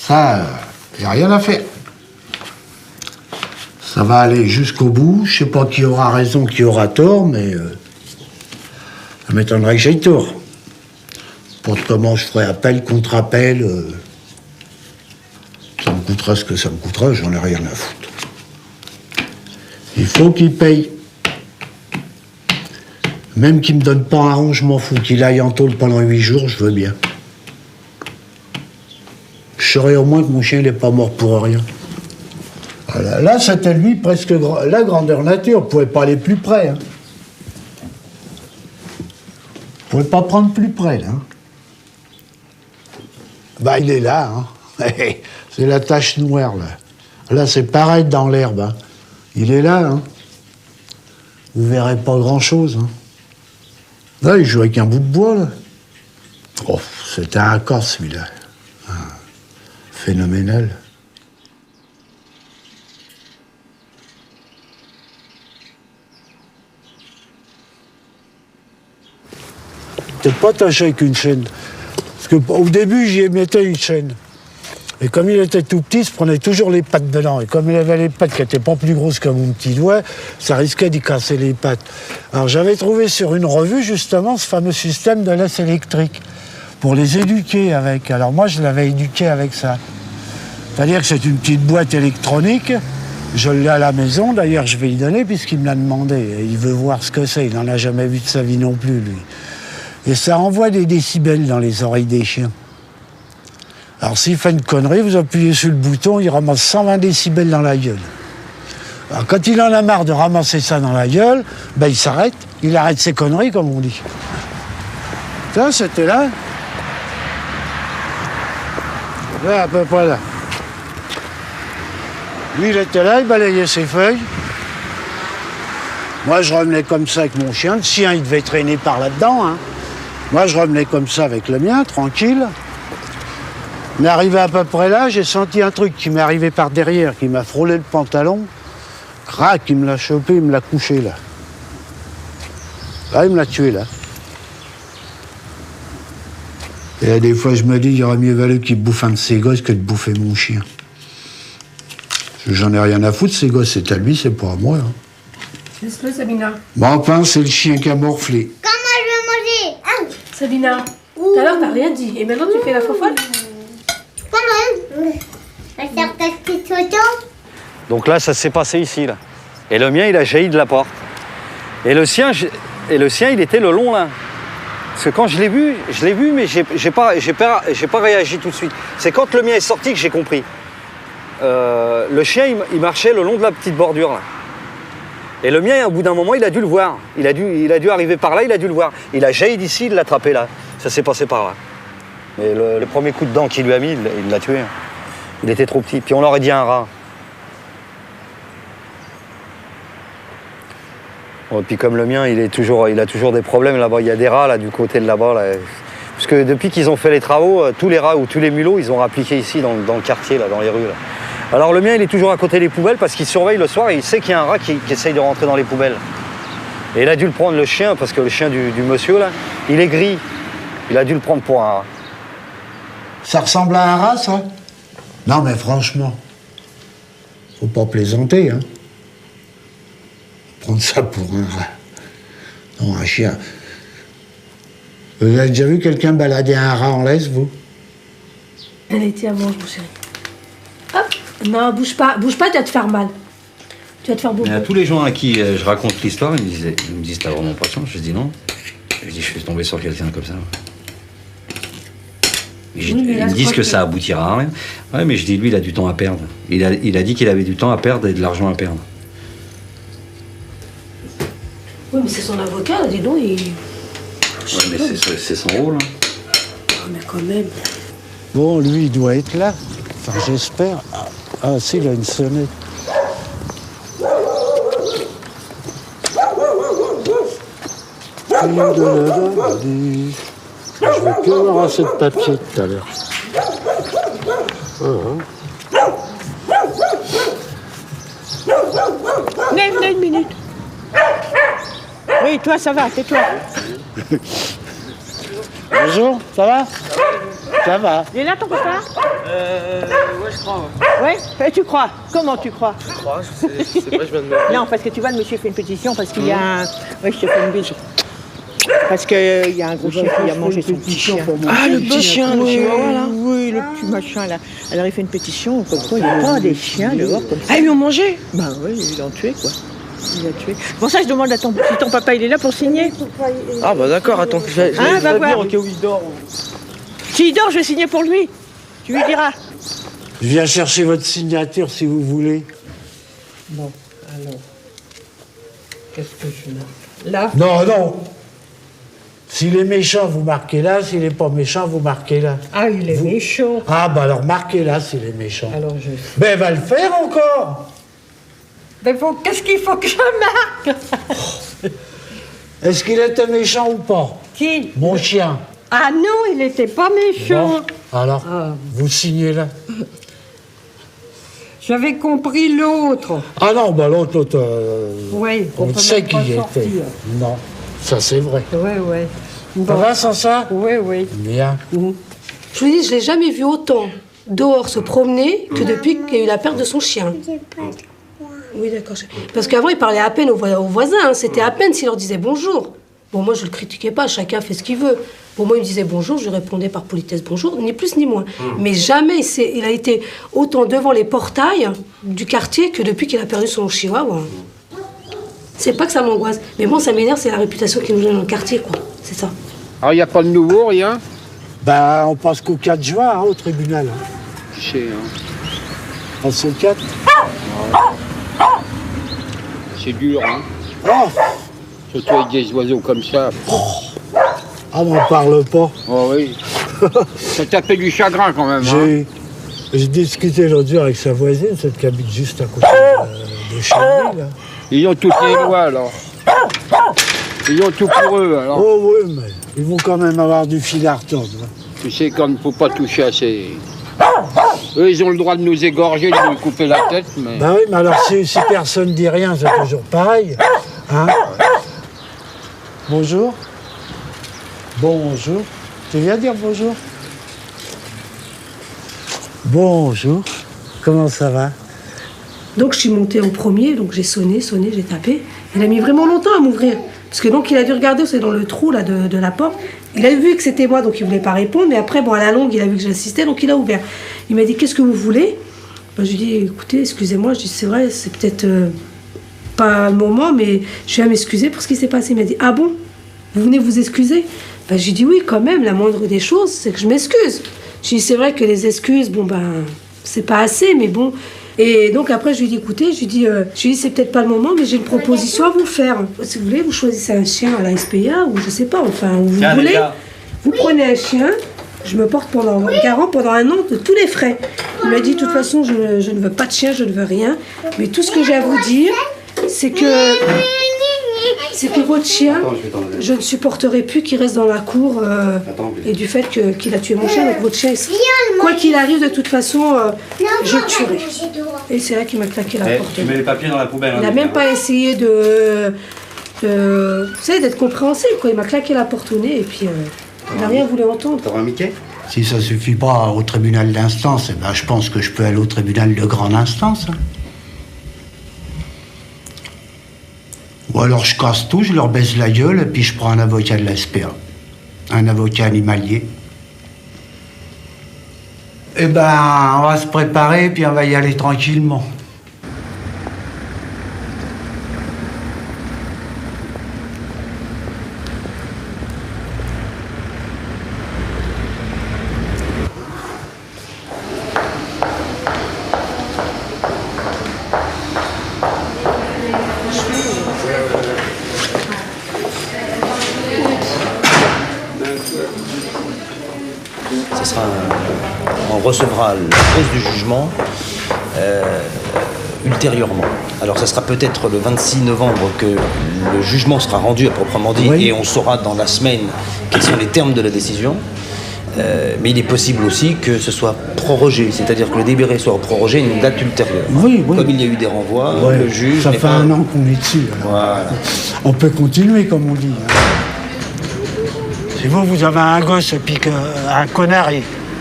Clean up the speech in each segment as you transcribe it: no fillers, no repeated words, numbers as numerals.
Ça, il n'y a rien à faire. Ça va aller jusqu'au bout. Je sais pas qui aura raison, qui aura tort, mais ça m'étonnerait que j'aille tort. Pour comment je ferai appel, contre-appel. Ça me coûtera ce que ça me coûtera, j'en ai rien à foutre. Il faut qu'il paye. Même qu'il me donne pas un rond, je m'en fous. Qu'il aille en tôle pendant 8 jours, je veux bien. Je saurais au moins que mon chien n'est pas mort pour rien. Voilà. Là, c'était lui presque la grandeur nature. On ne pouvait pas aller plus près. Hein. On ne pouvait pas prendre plus près, là. Bah, il est là. Hein. C'est la tache noire, là. Là, c'est pareil dans l'herbe. Hein. Il est là. Hein. Vous verrez pas grand-chose. Hein. Là, il joue avec un bout de bois, là. Oh, c'était un cas, celui-là. Phénoménal. Peut-être pas attaché avec une chaîne. Parce qu'au début, j'y mettais une chaîne. Et comme il était tout petit, il se prenait toujours les pattes dedans. Et comme il avait les pattes qui n'étaient pas plus grosses que mon petit doigt, ça risquait d'y casser les pattes. Alors j'avais trouvé sur une revue, justement, ce fameux système de laisse électrique. Pour les éduquer avec. Alors moi, je l'avais éduqué avec ça. C'est-à-dire que c'est une petite boîte électronique. Je l'ai à la maison. D'ailleurs, je vais lui donner puisqu'il me l'a demandé. Et il veut voir ce que c'est. Il n'en a jamais vu de sa vie non plus, lui. Et ça envoie des décibels dans les oreilles des chiens. Alors s'il fait une connerie, vous appuyez sur le bouton, il ramasse 120 décibels dans la gueule. Alors quand il en a marre de ramasser ça dans la gueule, ben il s'arrête. Il arrête ses conneries, comme on dit. Ça, c'était là. Là, à peu près là. Lui, il était là, il balayait ses feuilles. Moi, je revenais comme ça avec mon chien. Le sien, il devait traîner par là-dedans. Hein. Moi, je revenais comme ça avec le mien, tranquille. On est arrivé à peu près là, j'ai senti un truc qui m'est arrivé par derrière, qui m'a frôlé le pantalon. Crac, il me l'a chopé, il me l'a couché, là. Là, il me l'a tué, là. Et des fois, je me dis, il aurait mieux valu qu'il bouffe un de ses gosses que de bouffer mon chien. J'en ai rien à foutre, ces gosses, c'est à lui, c'est pas à moi. Hein. Laisse-le, Sabina. Bon, enfin, c'est le chien qui a morflé. Comment je vais manger? Sabina, tout à l'heure, t'as rien dit. Et maintenant, tu fais la fofolle? Comment? La petite photo. Donc là, ça s'est passé ici, là. Et le mien, il a jailli de la porte. Et le sien, il était le long, là. Parce que quand je l'ai vu, mais j'ai pas réagi tout de suite. C'est quand le mien est sorti que j'ai compris. Le chien, il marchait le long de la petite bordure, là. Et le mien, au bout d'un moment, il a dû le voir. Il a dû arriver par là, il a dû le voir. Il a jailli d'ici, il l'a attrapé là. Ça s'est passé par là. Mais le premier coup de dent qu'il lui a mis, il l'a tué. Il était trop petit. Puis on aurait dit un rat. Et puis comme le mien, il a toujours des problèmes là-bas. Il y a des rats là, du côté de là-bas. Là. Parce que depuis qu'ils ont fait les travaux, tous les rats ou tous les mulots, ils ont appliqué ici dans le quartier, là, dans les rues. Là. Alors le mien, il est toujours à côté des poubelles parce qu'il surveille le soir et il sait qu'il y a un rat qui essaye de rentrer dans les poubelles. Et il a dû le prendre, le chien, parce que le chien du monsieur, là, il est gris. Il a dû le prendre pour un rat. Ça ressemble à un rat, ça? Non, mais franchement, faut pas plaisanter, hein. Prendre ça pour un rat. Non, un chien. Vous avez déjà vu quelqu'un balader un rat en laisse, vous? Allez, tiens, mange, mon chéri. Hop. Non, bouge pas, tu vas te faire mal. Tu vas te faire beaucoup. Mais à tous les gens à qui je raconte l'histoire, ils me disent t'as vraiment pas de chance. Je dis non. Je dis je suis tombé sur quelqu'un comme ça. Ils me disent que ça aboutira à rien. Ouais, mais je dis lui, il a du temps à perdre. Il a dit qu'il avait du temps à perdre et de l'argent à perdre. Oui, mais c'est son avocat, dis donc, il... Ouais, mais c'est son rôle. Hein. Oh, mais quand même. Bon, lui, il doit être là. Enfin, j'espère. Ah, si, il a une sonnette. Je vais plus avoir assez de papier tout à l'heure. Venez une minute. Oui, toi, ça va, tais-toi. Bonjour, ça va? Ça va. Il est là ton papa? Ouais, je crois. Ouais. Ouais, tu crois? Comment tu crois? Je crois, je sais pas, je viens de me... Non, parce que tu vois, le monsieur fait une pétition parce qu'il y a un... Oui, je te fais une bise. Parce qu'il y a un gros chien qui a mangé son petit chien. Ah, le petit chien, le chihuahua, là. Oui, le petit machin, là. Alors, il fait une pétition comme quoi il n'y a pas des chiens dehors comme ça. Ah, ils l'ont mangé? Ben oui, ils l'ont tué, quoi. Il l'a tué. Pour ça, je demande à si ton papa, il est là pour signer. Ah, bah d'accord, attends, je vais va voir. dire au cas où il dort. S'il dort, je vais signer pour lui. Tu lui diras. Je viens chercher votre signature si vous voulez. Bon, alors. Qu'est-ce que je marque? Là? Non, non. S'il est méchant, vous marquez là. S'il n'est pas méchant, vous marquez là. Ah, il est méchant. Ah, bah alors marquez là s'il est méchant. Alors, je... Ben, elle va le faire encore. Mais qu'est-ce qu'il faut que je marque? Est-ce qu'il était méchant ou pas? Qui? Mon chien. Ah non, il n'était pas méchant. Bon, alors, vous signez là. J'avais compris l'autre. Ah non, bah l'autre, Oui, on sait qui il était. Non, ça c'est vrai. Oui, oui. Ça va sans ça? Oui, oui. Bien. Je vous dis, je l'ai jamais vu autant dehors se promener que depuis qu'il y a eu la perte de son chien. Oui, d'accord. Parce qu'avant, il parlait à peine aux voisins. Hein. C'était à peine s'il leur disait bonjour. Bon, moi, je le critiquais pas. Chacun fait ce qu'il veut. Bon, moi, il me disait bonjour. Je lui répondais par politesse bonjour, ni plus ni moins. Mais jamais il a été autant devant les portails du quartier que depuis qu'il a perdu son chihuahua. C'est pas que ça m'angoisse. Mais bon, ça m'énerve, c'est la réputation qu'il nous donne dans le quartier, quoi. C'est ça. Alors, il n'y a pas de nouveau, rien? Ben, on passe qu'au 4 juin hein, au tribunal. Hein. Je sais, hein. On passe au 4. C'est dur, hein. Oh, Surtout avec des oiseaux comme ça. ah, m'en parle pas. Oh oui. Ça t'a fait du chagrin quand même, hein. J'ai discuté l'autre jour avec sa voisine, celle qui habite juste à côté de chez lui, là. Ils ont toutes les lois, alors. Ils ont tout pour eux, alors. Oh oui, mais ils vont quand même avoir du fil à retordre. Hein. Tu sais qu'il ne faut pas toucher à ces... Eux, ils ont le droit de nous égorger, de nous couper la tête, mais... Ben oui, mais alors si personne dit rien, c'est toujours pareil. Hein? Bonjour. Bonjour. Tu viens dire bonjour? Bonjour. Comment ça va? Donc, je suis montée en premier. Donc, j'ai sonné, j'ai tapé. Il a mis vraiment longtemps à m'ouvrir. Parce que donc, il a dû regarder, c'est dans le trou là, de la porte. Il a vu que c'était moi, donc il ne voulait pas répondre. Mais après, bon, à la longue, il a vu que j'assistais, donc il a ouvert. Il m'a dit, qu'est-ce que vous voulez? Ben, je lui ai dit, écoutez, excusez-moi. Je dis, c'est vrai, c'est peut-être pas le moment, mais je viens m'excuser pour ce qui s'est passé. Il m'a dit, ah bon? Vous venez vous excuser? Ben, j'ai dit, oui, quand même, la moindre des choses, c'est que je m'excuse. Je dis, c'est vrai que les excuses, bon, ben, c'est pas assez, mais bon... Et donc après, je lui ai dit, écoutez, je lui ai dit c'est peut-être pas le moment, mais j'ai une proposition à vous faire. Si vous voulez, vous choisissez un chien à la SPA, ou je sais pas, enfin, où vous voulez. Vous prenez un chien, je me porte garant pendant 1 an de tous les frais. Il m'a dit, de toute façon, je ne veux pas de chien, je ne veux rien. Mais tout ce que j'ai à vous dire, c'est que votre chien, je ne supporterai plus qu'il reste dans la cour et du fait qu'il a tué mon chien. Donc votre chien, quoi qu'il arrive, de toute façon, je le tuerai. Et c'est là qu'il m'a claqué la porte. Tu mets les papiers dans la poubelle. Il n'a même pas essayé vous savez, d'être compréhensible, quoi. Il m'a claqué la porte au nez et puis il n'a rien voulu entendre. T'auras un Mickey? Si ça suffit pas au tribunal d'instance, eh ben, je pense que je peux aller au tribunal de grande instance. Hein. Ou alors je casse tout, je leur baisse la gueule et puis je prends un avocat de la SPA. Un avocat animalier. Eh ben, on va se préparer puis on va y aller tranquillement. On recevra la prise du jugement ultérieurement. Alors ça sera peut-être le 26 novembre que le jugement sera rendu à proprement dit, oui. Et on saura dans la semaine quels sont les termes de la décision. Mais il est possible aussi que ce soit prorogé, c'est-à-dire que le délibéré soit prorogé à une date ultérieure. Oui, oui. Comme il y a eu des renvois, ouais, le juge... Ça fait 1 an qu'on est dessus. Voilà. On peut continuer, comme on dit. Si vous avez un gosse et puis qu'un connard,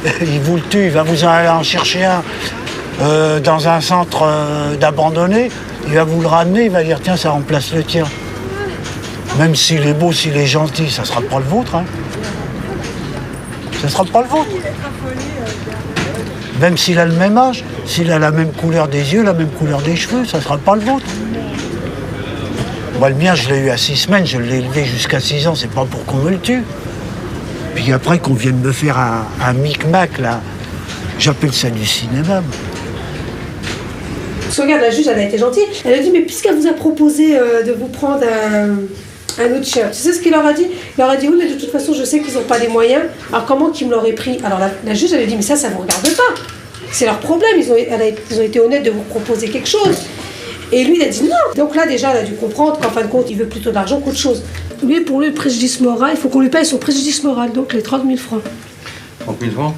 il vous le tue, il va vous aller en chercher un dans un centre d'abandonné, il va vous le ramener, il va dire tiens, ça remplace le tien. Même s'il est beau, s'il est gentil, ça sera pas le vôtre. Hein. Ça sera pas le vôtre. Même s'il a le même âge, s'il a la même couleur des yeux, la même couleur des cheveux, ça sera pas le vôtre. Moi, le mien, je l'ai eu à 6 semaines, je l'ai élevé jusqu'à 6 ans, c'est pas pour qu'on me le tue. Puis après qu'on vienne me faire un micmac, là, j'appelle ça du cinéma. Parce que regarde, la juge, elle a été gentille. Elle a dit, mais puisqu'elle vous a proposé de vous prendre un autre chien, tu sais ce qu'il leur a dit? Il leur a dit, oui, mais de toute façon, je sais qu'ils n'ont pas les moyens. Alors comment qu'ils me l'auraient pris? Alors la juge, elle a dit, mais ça ne vous regarde pas. C'est leur problème. Ils ont été honnêtes de vous proposer quelque chose. Et lui, il a dit non. Donc là, déjà, elle a dû comprendre qu'en fin de compte, il veut plutôt d'argent qu'autre chose. Lui, pour lui, le préjudice moral, il faut qu'on lui paye son préjudice moral, donc les 30 000 francs. 30 000 francs?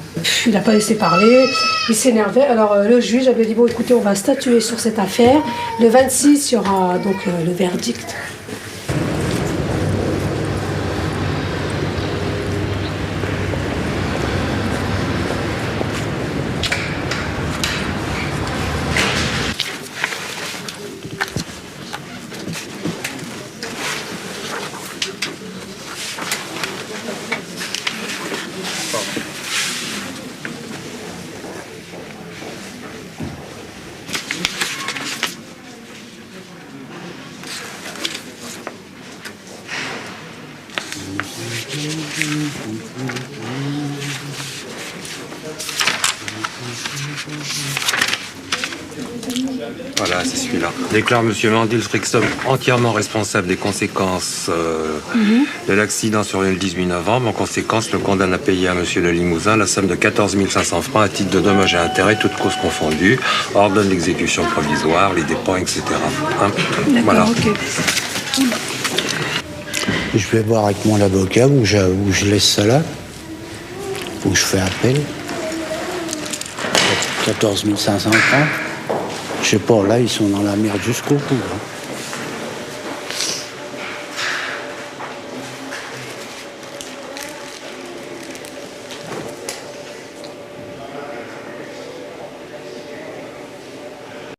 Il n'a pas laissé parler, il s'énervait. Alors le juge avait dit, bon, écoutez, on va statuer sur cette affaire. Le 26, il y aura donc le verdict. Voilà, c'est celui-là. Déclare M. Mandil Frickstone entièrement responsable des conséquences de l'accident survenu le 18 novembre. En conséquence, le condamne à payer à M. le Limousin la somme de 14 500 francs à titre de dommages et intérêts, toutes causes confondues. Ordonne l'exécution provisoire, les dépens, etc. Hein? Voilà. Okay. Je vais voir avec mon avocat où je laisse ça là, où je fais appel. 14 500 francs. Je sais pas, là, ils sont dans la merde jusqu'au cou. Hein.